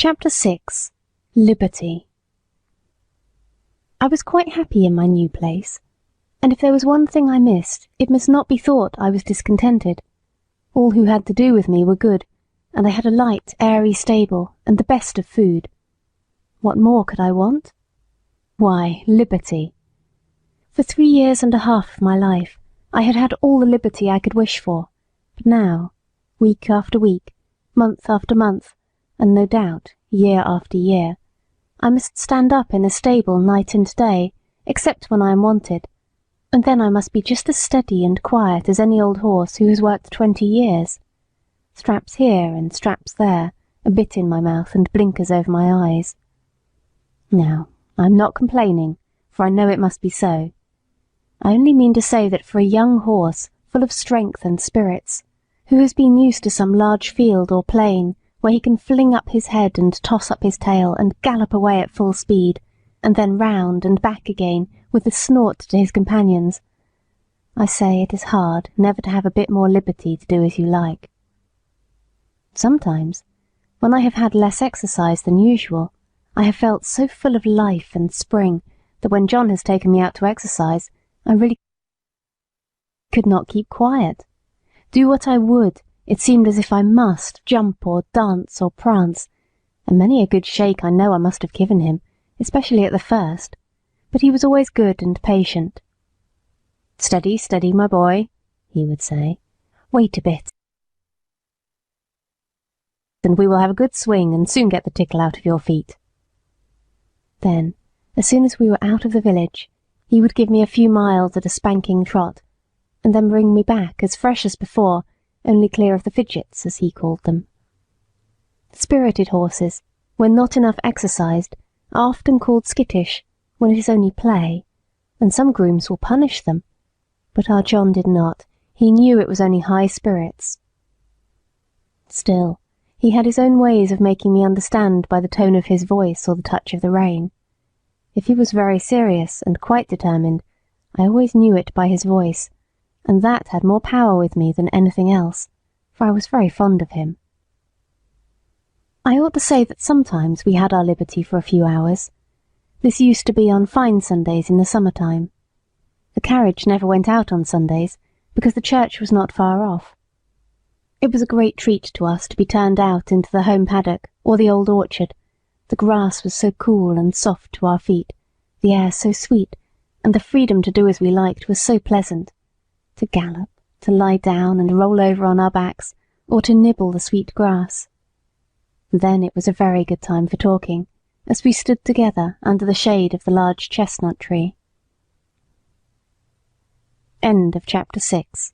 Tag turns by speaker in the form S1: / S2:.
S1: Chapter 6. Liberty. I was quite happy in my new place, and if there was one thing I missed, it must not be thought I was discontented. All who had to do with me were good, and I had a light, airy stable, and the best of food. What more could I want? Why, liberty. For 3 years and a half of my life, I had had all the liberty I could wish for, but now, week after week, month after month, and no doubt year after year, I must stand up in a stable night and day, except when I am wanted, and then I must be just as steady and quiet as any old horse who has worked 20 years. Straps here and straps there, a bit in my mouth and blinkers over my eyes. Now, I'm not complaining, for I know it must be so. I only mean to say that for a young horse, full of strength and spirits, who has been used to some large field or plain, where he can fling up his head and toss up his tail and gallop away at full speed, and then round and back again with a snort to his companions, I say it is hard never to have a bit more liberty to do as you like. Sometimes, when I have had less exercise than usual, I have felt so full of life and spring that when John has taken me out to exercise, I really could not keep quiet. Do what I would, it seemed as if I must jump or dance or prance, and many a good shake I know I must have given him, especially at the first, but he was always good and patient. "Steady, steady, my boy," he would say. "Wait a bit, and we will have a good swing and soon get the tickle out of your feet." Then, as soon as we were out of the village, he would give me a few miles at a spanking trot, and then bring me back as fresh as before, only clear of the fidgets, as he called them. Spirited horses, when not enough exercised, are often called skittish, when it is only play, and some grooms will punish them, but our John did not. He knew it was only high spirits. Still, he had his own ways of making me understand by the tone of his voice or the touch of the rein. If he was very serious and quite determined, I always knew it by his voice, and that had more power with me than anything else, for I was very fond of him. I ought to say that sometimes we had our liberty for a few hours. This used to be on fine Sundays in the summer-time. The carriage never went out on Sundays, because the church was not far off. It was a great treat to us to be turned out into the home paddock or the old orchard. The grass was so cool and soft to our feet, the air so sweet, and the freedom to do as we liked was so pleasant. To gallop, to lie down and roll over on our backs, or to nibble the sweet grass. Then it was a very good time for talking, as we stood together under the shade of the large chestnut tree. End of chapter 6.